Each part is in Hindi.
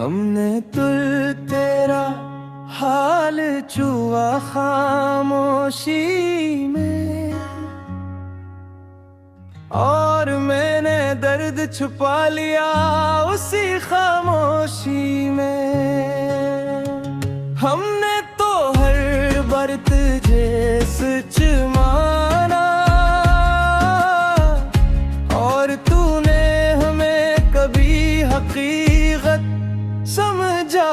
हमने तुल तेरा हाल छुआ खामोशी में, और मैंने दर्द छुपा लिया उसी खामोशी में। हमने तो हर बरत जे सच माना, और तूने हमें कभी हकीकत समझा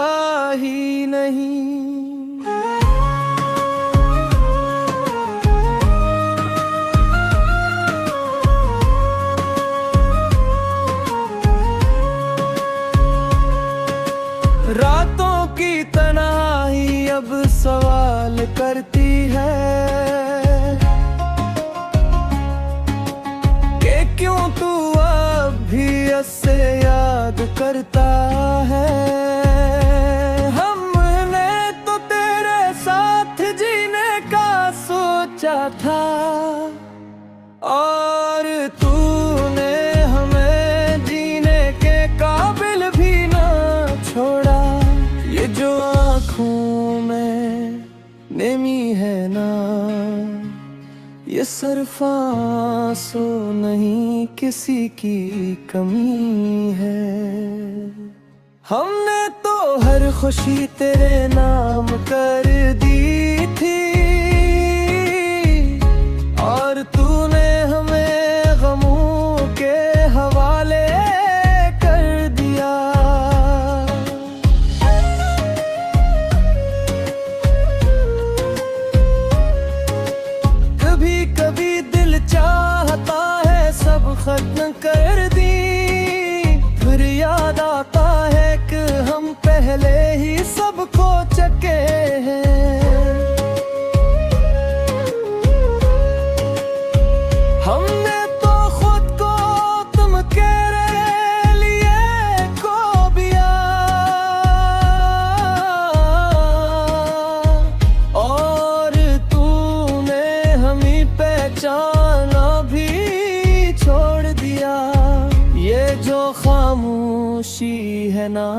ही नहीं। रातों की तन्हाई अब सवाल करती है कि क्यों तू अब भी उससे याद करता है। हमने तो तेरे साथ जीने का सोचा था, और तूने हमें जीने के काबिल भी ना छोड़ा। ये जो आँखों में नेमी है ना, ये सिर्फ आंसू नहीं किसी की कमी है। हमने तो हर खुशी तेरे नाम कर दी थी, और तूने हमें गमों के हवाले कर दिया। कभी कभी दिल चाहता है सब खत्म कर दी, फिर याद आता है कि हम पहले ही सब खो चुके हैं। हमने तो खुद को तुम के लिए खो दिया, और तूने हमें पहचाना भी छोड़ दिया। ये जो खामोशी है ना,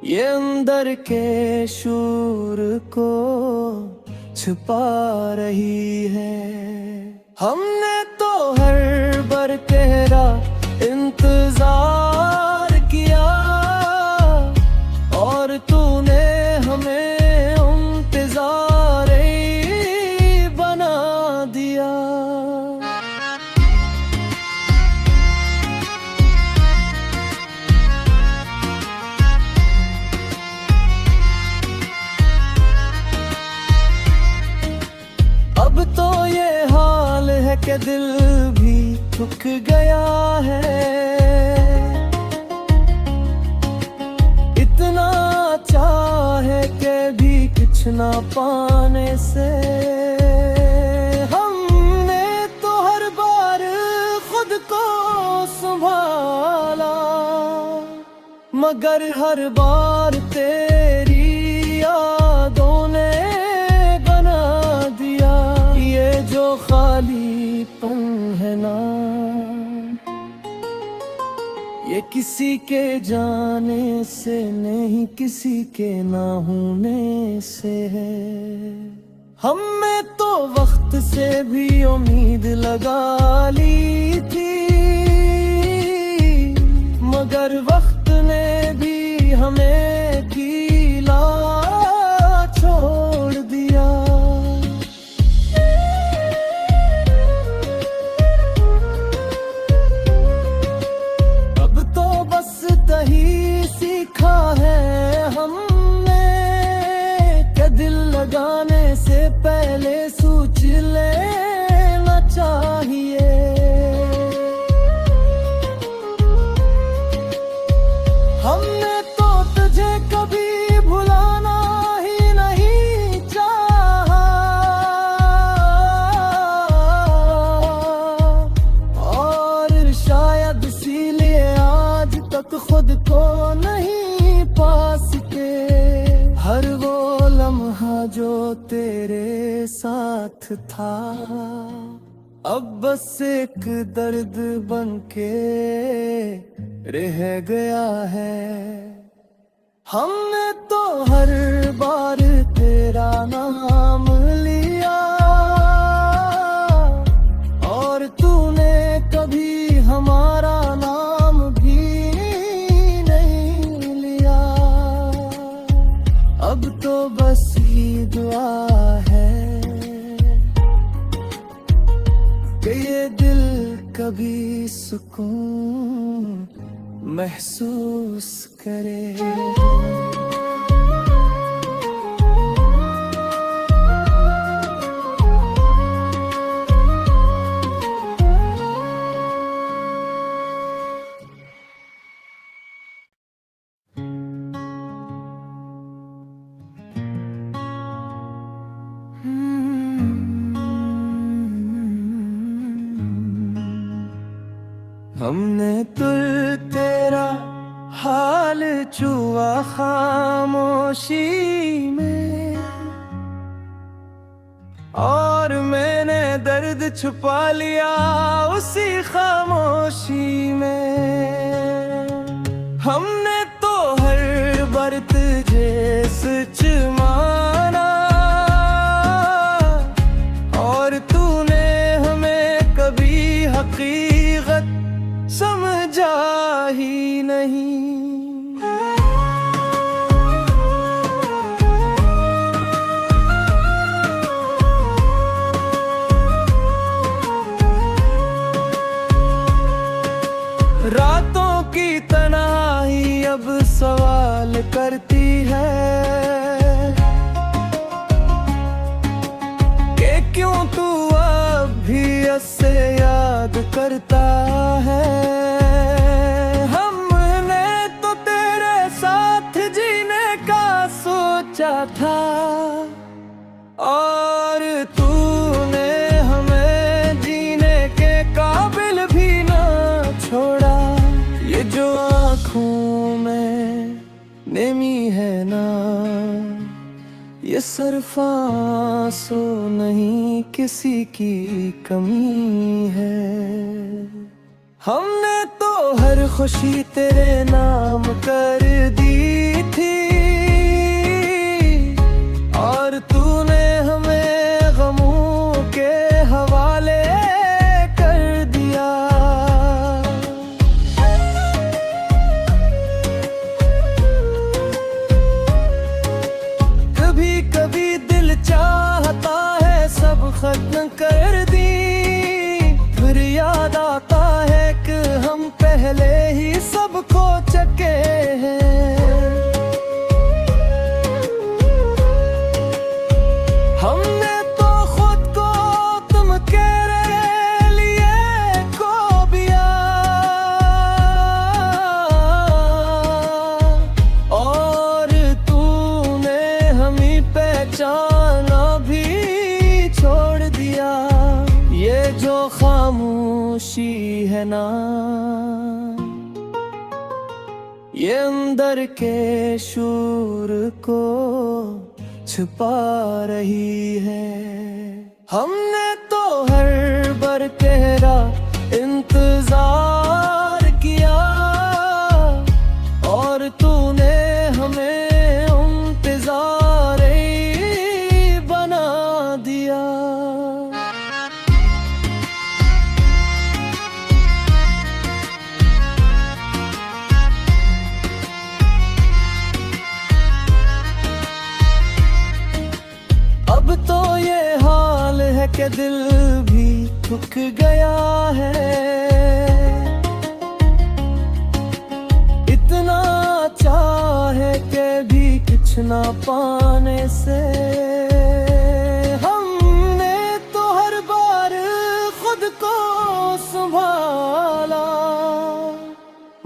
ये अंदर के शूर को छुपा रही है। हमने तो हर बार तेरा इंतजार किया, और तूने हमें इंतजार ही बना दिया। अब तो ये हाल है कि दिल भी थक गया है। इतना चाहे के भी कुछ ना पाने से। हमने तो हर बार खुद को संभाला, मगर हर बार तेरी यादों ने बना दिया। ये जो खालीपन है ना, ये किसी के जाने से नहीं, किसी के ना होने से है। हमें तो वक्त से भी उम्मीद लगा ली थी, मगर वक्त ने भी हमें गीला छोड़ दिया। अब तो बस तही सीखा है हमने कि दिल लगाने से पहले सोच लेना चाहिए। हमने तो तुझे कभी भुलाना ही नहीं चाहा, और शायद इसीलिए आज तक खुद को नहीं पा सके। हर वो लम्हा जो तेरे साथ था, अब बस एक दर्द बनके रह गया है। हमने तो हर बार तेरा नाम लिया और तूने कभी हमारा नाम भी नहीं लिया। अब तो बस ये दुआ है कि ये दिल कभी सुकून महसूस करे। हमने तुल तेरा हाल छुआ खामोशी में और मैंने दर्द छुपा लिया उसी खामोशी में। हमने तो हर बरत सच माना और तूने हमें कभी हकीकत समझा ही नहीं। रातों की तन्हाई अब सवाल करती है कि क्यों तू अब भी ऐसे याद करता है। हमने तो तेरे साथ जीने का सोचा था और तूने हमें जीने के काबिल भी ना छोड़ा। ये जो आँखों में नेमी है ना, ये सिर्फ आंसू नहीं किसी की कमी है। हमने तो हर खुशी तेरे नाम कर दी थी और तूने हमें गमों के हवाले कर दिया। कभी कभी दिल चाहता है सब खत्म कर दी, फिर याद आता है कि हम पहले ही सब खो चुके हैं। हमने तो खुद को तुम तेरे लिए खो दिया और तूने हमें पहचाना भी छोड़ दिया। ये जो खामोशी है ना, ये अंदर के शूर को छुपा रही है। हमने तो हर बार तेरा इंतजार किया और तूने हमें इंतजार बना दिया। अब तो ये हाल है कि दिल भी थक गया है। इतना चाहे के भी कुछ ना पाने से। हमने तो हर बार खुद को संभाला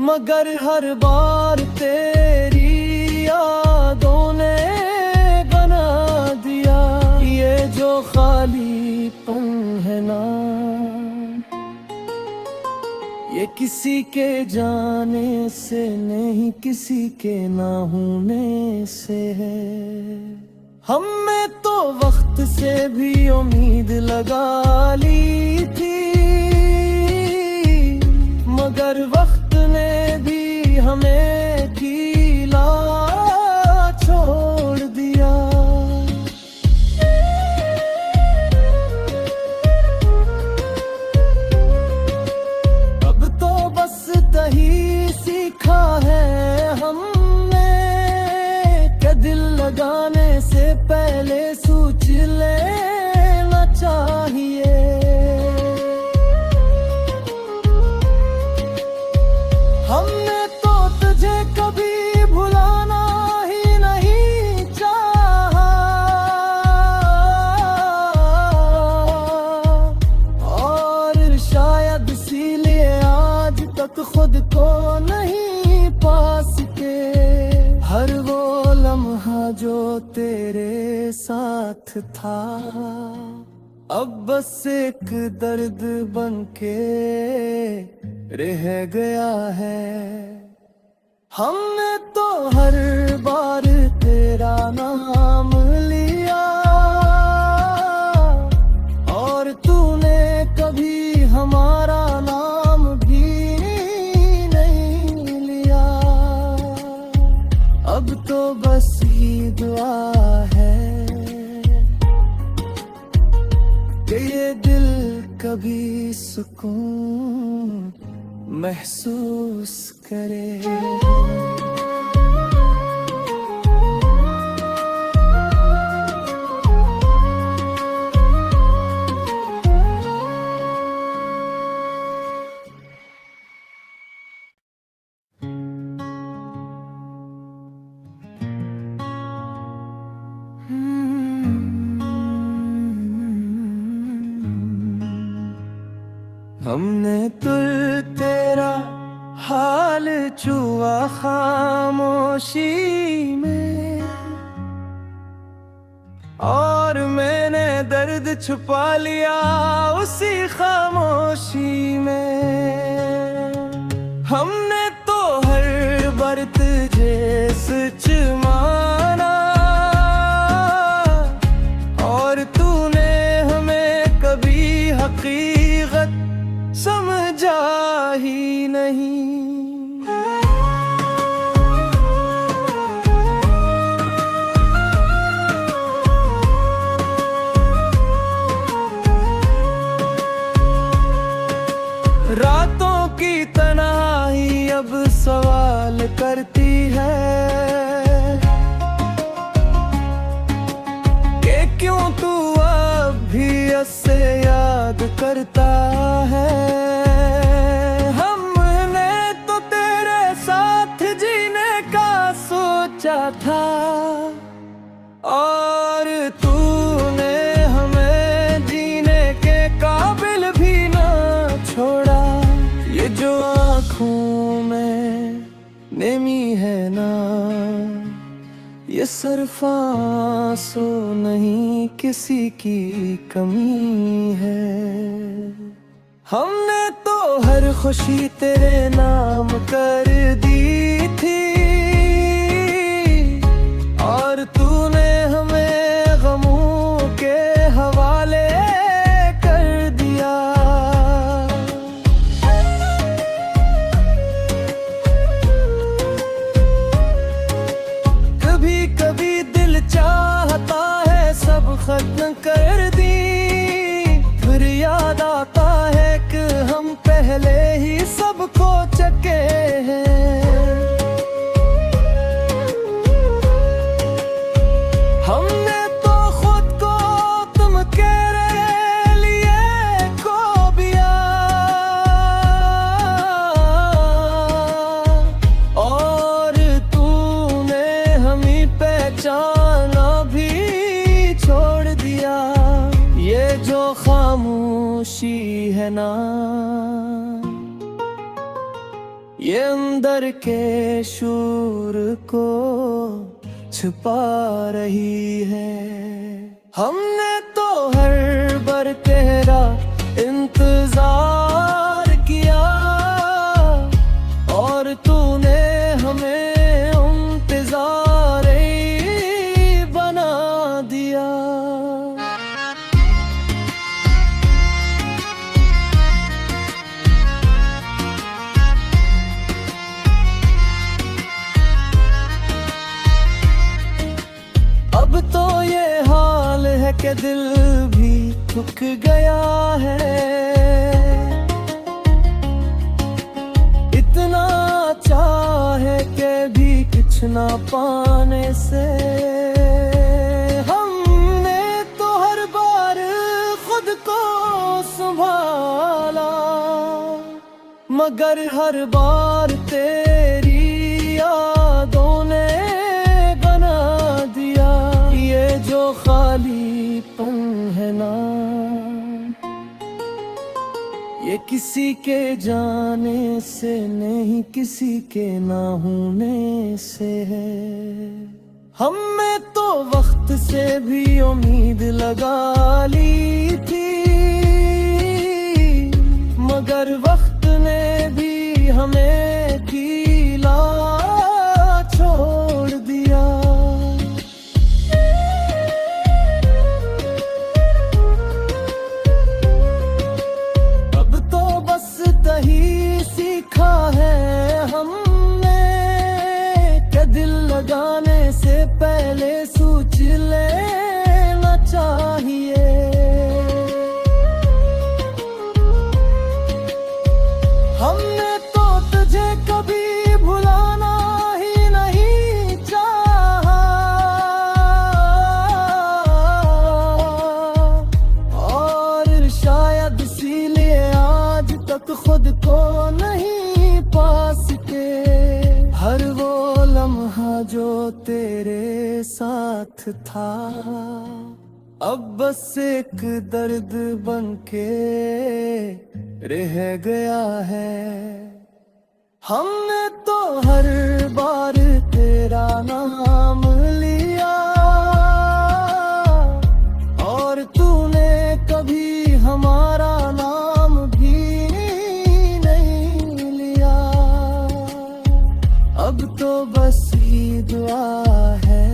मगर हर बार तेरी यादों ने बना दिया। ये जो खालीपन है ना, ये किसी के जाने से नहीं किसी के ना होने से है। हमने तो वक्त से भी उम्मीद लगा ली थी मगर वक्त ने भी हमें ढीला छोड़ दिया। अब तो बस दही सीखा है हमने कि दिल लगाने से पहले सोच लेना चाहिए। हमने तो तुझे कभी भुलाना ही नहीं चाहा, और शायद इसीलिए आज तक खुद को नहीं पा सके। हर वो लम्हा जो तेरे साथ था अब बस एक दर्द बनके रह गया है। हमने तो हर बार तेरा नाम लिया और तूने कभी हमारा नाम भी नहीं लिया। अब तो बस ये दुआ है कि ये दिल कभी सुकून महसूस करे। हमने तुल तेरा हाल छुआ खामोशी में, और मैंने दर्द छुपा लिया उसी खामोशी में। हमने तो हर बार तुझे सच माना और तूने हमें कभी हकीकत समझा ही नहीं। रातों की तन्हाई अब सवाल करती है कि क्यों तू अब भी उससे याद करता है। हमने तो तेरे साथ जीने का सोचा था और तूने हमें जीने के काबिल भी ना छोड़ा। ये जो आँखों में नेमी है ना, ये सिर्फ आंसू नहीं किसी की कमी है। हमने तो हर खुशी तेरे नाम कर दी थी और तूने हमें गमों के हवाले कर दिया। कभी कभी दिल चाहता है सब खत्म कर दी, फिर याद आता है कि हम पहले ही सब खो चुके हैं। हमने तो खुद को तुम तेरे लिए खो दिया और तूने हमें पहचाना भी छोड़ दिया। ये जो खामोशी है ना, ये अंदर के शूर को छुपा रही है। हमने तो हर बार तेरा इंतजार किया और तूने हमें इंतजार ही बना दिया। के दिल भी थक गया है। इतना चाहे के भी कुछ ना पाने से हमने तो हर बार खुद को संभाला, मगर हर बार तेरी यादों ने बना दिया ये जो खालीपन है ना। ये किसी के जाने से नहीं, किसी के ना होने से है। हमने तो वक्त से भी उम्मीद लगा ली थी, मगर वक्त ने भी हमें ढीला छोड़ दिया। अब तो बस तही सीखा है हमने कि दिल लगाने से पहले सोच लेना चाहिए। हमने तो तुझे कभी भुलाना ही नहीं चाहा, और शायद इसीलिए आज तक खुद को नहीं पा सके। हर वो लम्हा जो तेरे साथ था अब बस एक दर्द बनके रह गया है। हमने तो हर बार तेरा नाम लिया, और तूने कभी हमारा नाम भी नहीं लिया। अब तो बस ही दुआ है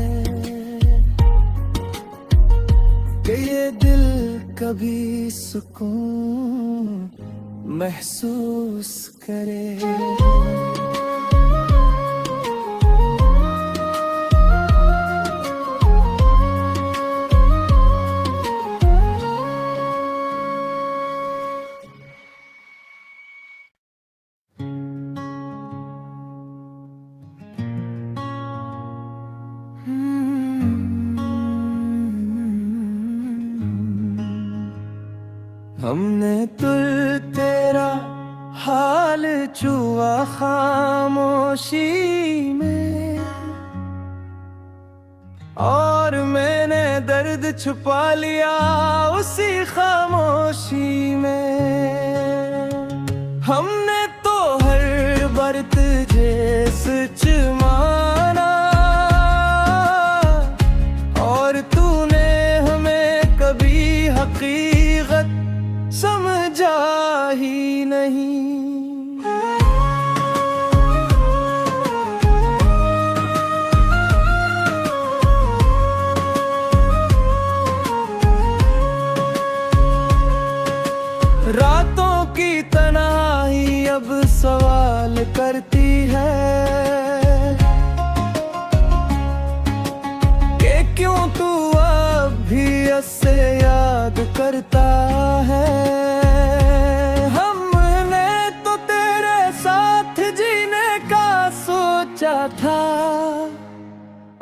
कि ये दिल कभी सुकून महसूस करे। हमने तो तेरा हाल छुआ खामोशी में, और मैंने दर्द छुपा लिया उसी खामोशी में। हमने तो हर बार तुझे सच माना, और तूने हमें कभी हकीकत समझा ही नहीं। रातों की तन्हाई अब सवाल करती है कि क्यों तू अब भी उससे याद करता है। हमने तो तेरे साथ जीने का सोचा था,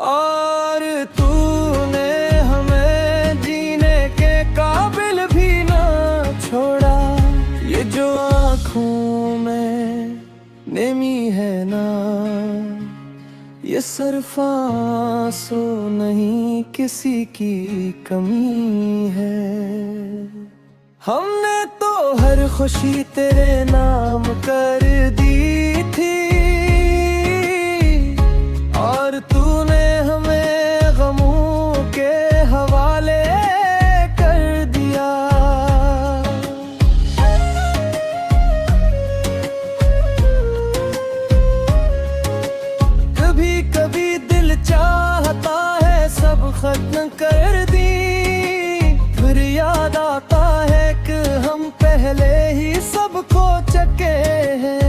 और तूने हमें जीने के काबिल भी ना छोड़ा। ये जो आँखों में नेमी है ना, ये सिर्फ आंसू नहीं किसी की कमी है। हमने तो हर खुशी तेरे नाम कर दी थी, और तूने हमें गमों के हवाले कर दिया। कभी कभी दिल चाहता है सब खत्म कर दी, फिर याद आता है कि हम पहले ही सब खो चुके हैं।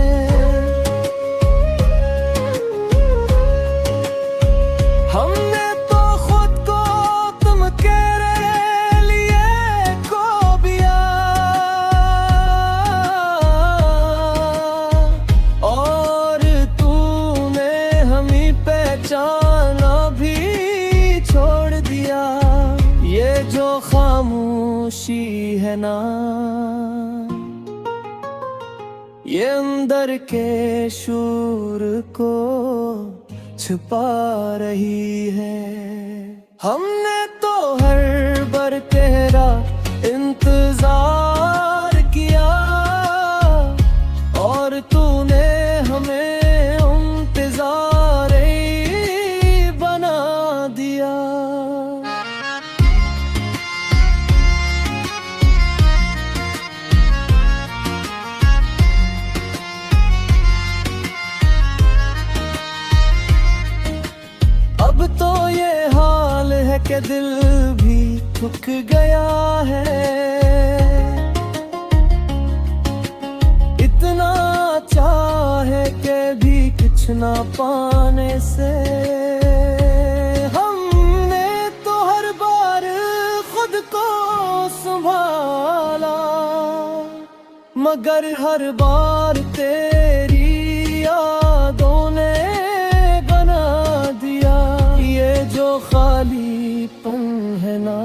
खामोशी है ना, ये अंदर के शूर को छुपा रही है। हमने तो हर बार तेरा इंतजार किया और तूने हमें इंतजार बना दिया। अब तो ये हाल है कि दिल भी थक गया है, इतना चाहे के भी कुछ ना पाने से। हमने तो हर बार खुद को संभाला, मगर हर बार तेरी यादों ने बना दिया ये जो खालीपन है ना,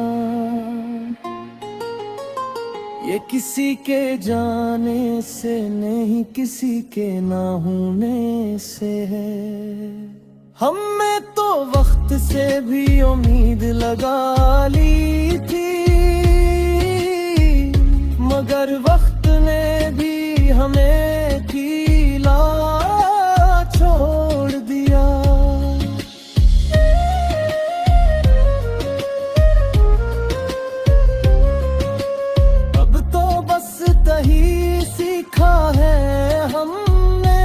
ये किसी के जाने से नहीं किसी के ना होने से है। हमने तो वक्त से भी उम्मीद लगा ली थी, मगर वक्त ने भी हमें ढीला छोड़ दिया। ही सीखा है हमने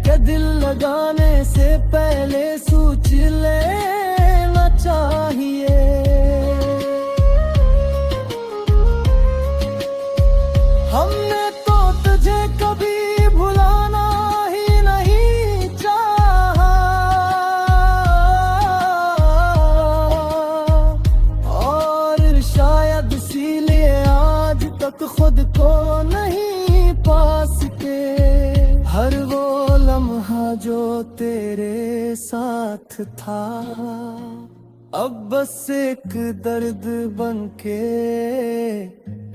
कि दिल लगाने से पहले सोच लेना चाहिए। हमने तो तुझे कभी भुलाना ही नहीं चाहा, और शायद इसीलिए आज तक खुद को नहीं पा सके। हर वो लम्हा जो तेरे साथ था अब बस एक दर्द बनके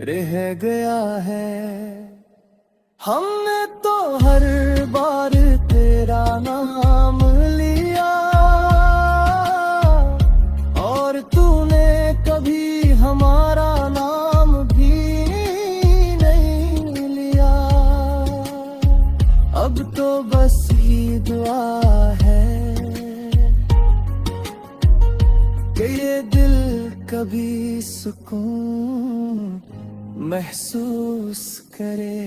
रह गया है। हमने तो हर बार तेरा नाम लिया और तूने कभी हमारा नाम भी नहीं लिया। अब तो बस ही दुआ है कि ये दिल कभी सुकून महसूस करे।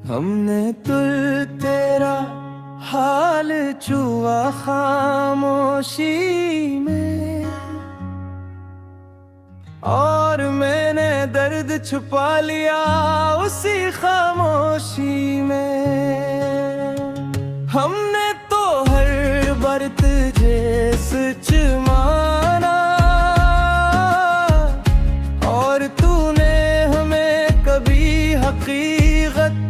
हमने तो तेरा हाल छुआ खामोशी में, और मैंने दर्द छुपा लिया उसी खामोशी में। हमने तो हर बार तुझे सच माना और तूने हमें कभी हकीकत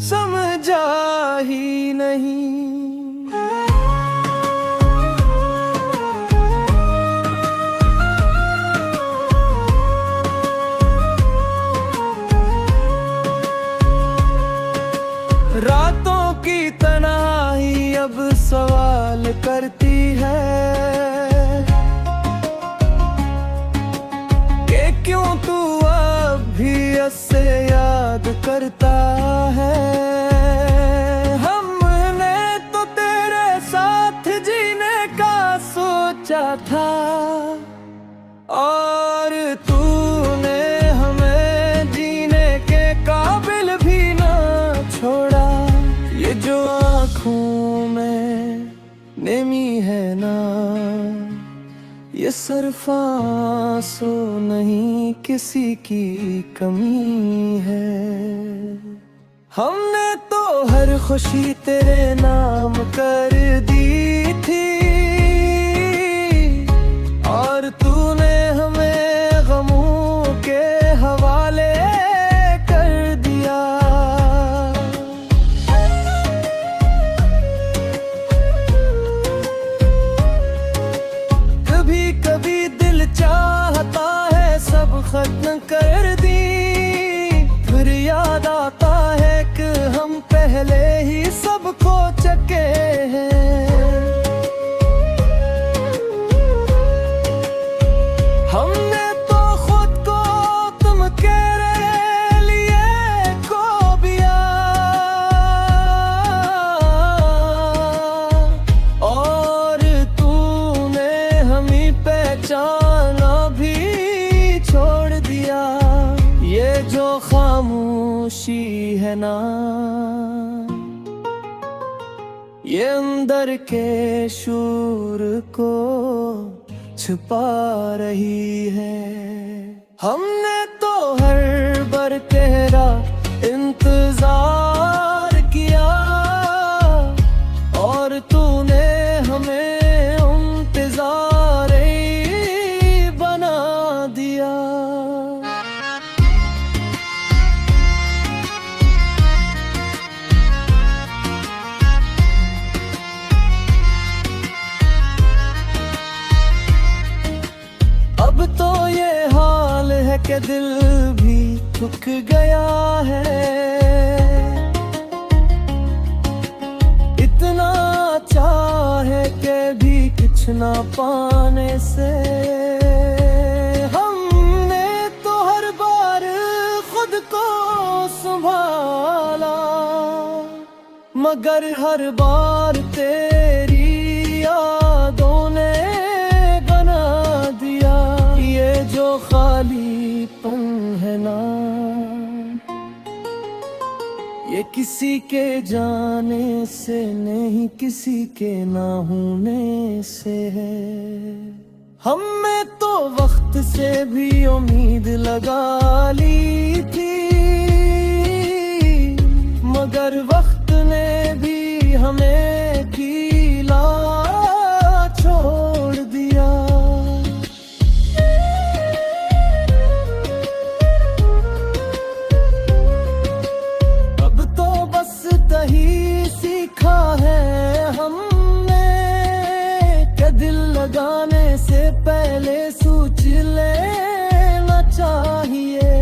समझा ही नहीं। रातों की तन्हाई अब सवाल करती है कि क्यों तू अब भी ऐसे याद करता है। हमने तो तेरे साथ जीने का सोचा था और तूने हमें जीने के काबिल भी ना छोड़ा। ये जो आँखों में नेमी है ना, ये सिर्फ आंसू नहीं किसी की कमी है। हमने तो हर खुशी तेरे नाम कर दी थी, और तूने हमें गमों के हवाले कर दिया। कभी कभी दिल चाहता है सब खत्म कर दी, फिर याद आता है कि हम पहले ही सब खो चुके हैं। हमने तो खुद को तुम के लिए खो दिया, और तूने हमें पहचाना भी छोड़ दिया। ये जो खामोशी है ना, ये अंदर के शूर को छुपा रही है। हमने तो हर बार तेरा इंतजार किया, और तूने हमें इंतजार ही बना दिया। अब तो ये हाल है कि दिल भी थक गया है, इतना चाहे के भी कुछ ना पाने से। हमने तो हर बार खुद को संभाला, मगर हर बार तेरी यादों ने बना दिया। ये जो खालीपन है ना, ये किसी के जाने से नहीं, किसी के ना होने से है। हमने तो वक्त से भी उम्मीद लगा ली थी, मगर वक्त ने भी हमें अकेला छोड़ दिया। अब तो बस यही सीखा है हमने कि दिल लगाने से पहले सोच लेना चाहिए।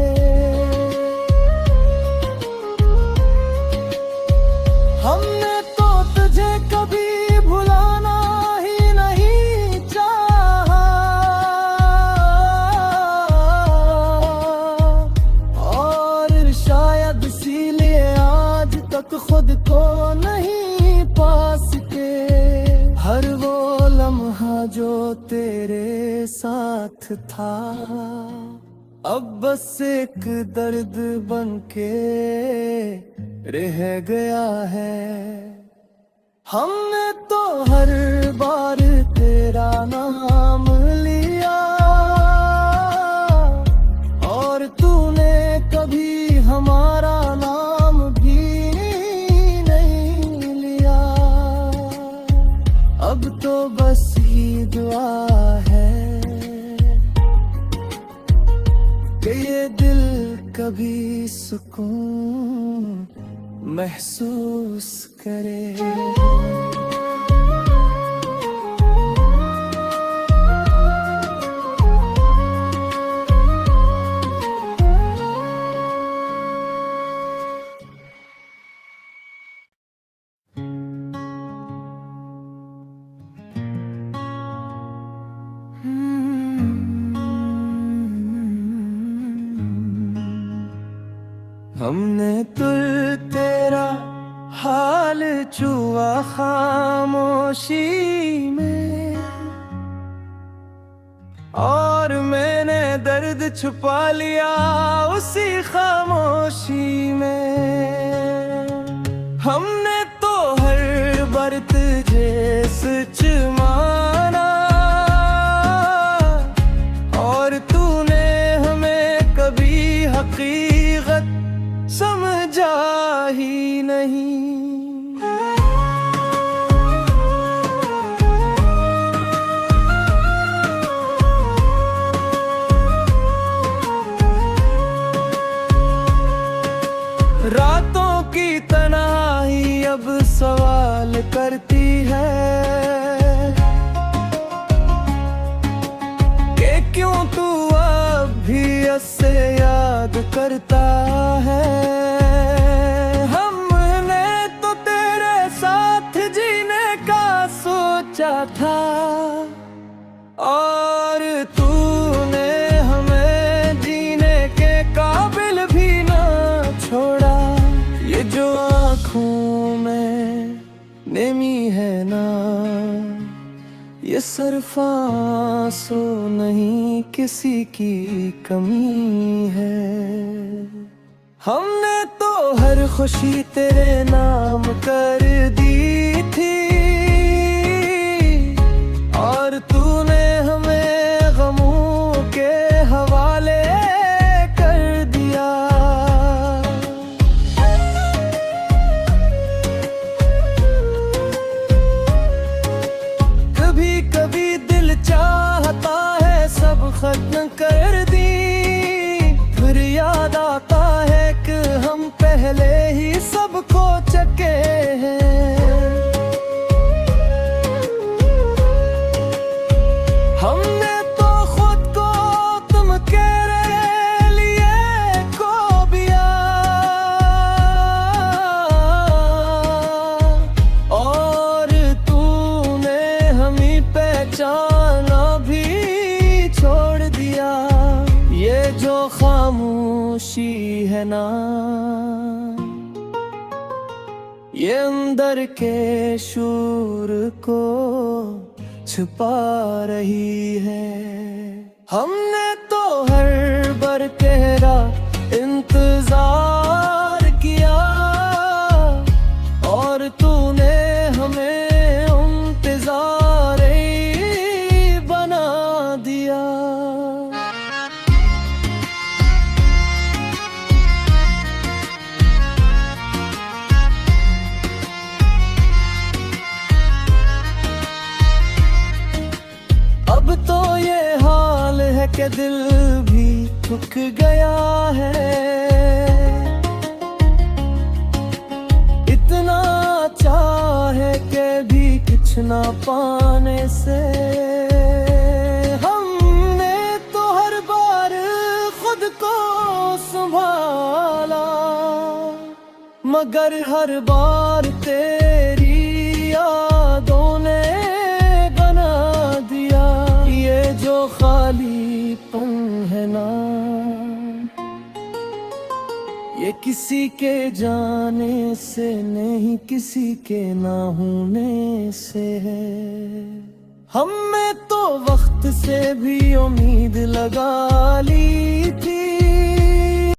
हमने तो तुझे कभी भुलाना ही नहीं चाहा, और शायद इसीलिए आज तक खुद को नहीं पा सके। हर वो लम्हा जो तेरे साथ था, अब बस एक दर्द बनके रह गया है। हमने तो हर बार तेरा नाम लिया, और तूने कभी हमारा नाम भी नहीं लिया। अब तो बस ये दुआ है कि ये दिल कभी सुकून महसूस करे। हमने तुल तेरा हाल छुआ खामोशी में, और मैंने दर्द छुपा लिया उसी खामोशी में। हमने तो हर बार तुझे सच माना, और तूने हमें कभी हकीकत समझा ही रातों की तन्हाई अब सवाल करती है कि क्यों तू अब भी ऐसे याद करता है। हमने तो तेरे साथ जीने का सोचा था और तूने हमें जीने के काबिल भी ना छोड़ा। ये जो आँखों में नेमी है ना, ये सिर्फ आंसू नहीं किसी की कमी है। हमने तो हर खुशी तेरे नाम कर दी थी और तूने हमें गमों के हवाले कर दिया। कभी कभी दिल चाहता है सब खत्म कर दी, फिर याद आता है कि हम पहले ही सब खो चुके हैं। हमने तो खुद को तुम के लिए खो दिया और तूने हमें पहचाना भी छोड़ दिया। ये जो खामोशी है ना, ये अंदर के शूर को छुपा रही है। हमने तो हर बार तेरा इंतजार किया और तूने हमें इंतजार ही बना दिया। अब तो ये हाल है कि दिल भी थक गया है। इतना चाहे के भी कुछ ना पाने से। हमने तो हर बार खुद को संभाला मगर हर बार तेरी यादों ने बना दिया। ये जो खालीपन है ना, ये किसी के जाने से नहीं किसी के ना होने से है। हमने तो वक्त से भी उम्मीद लगा ली थी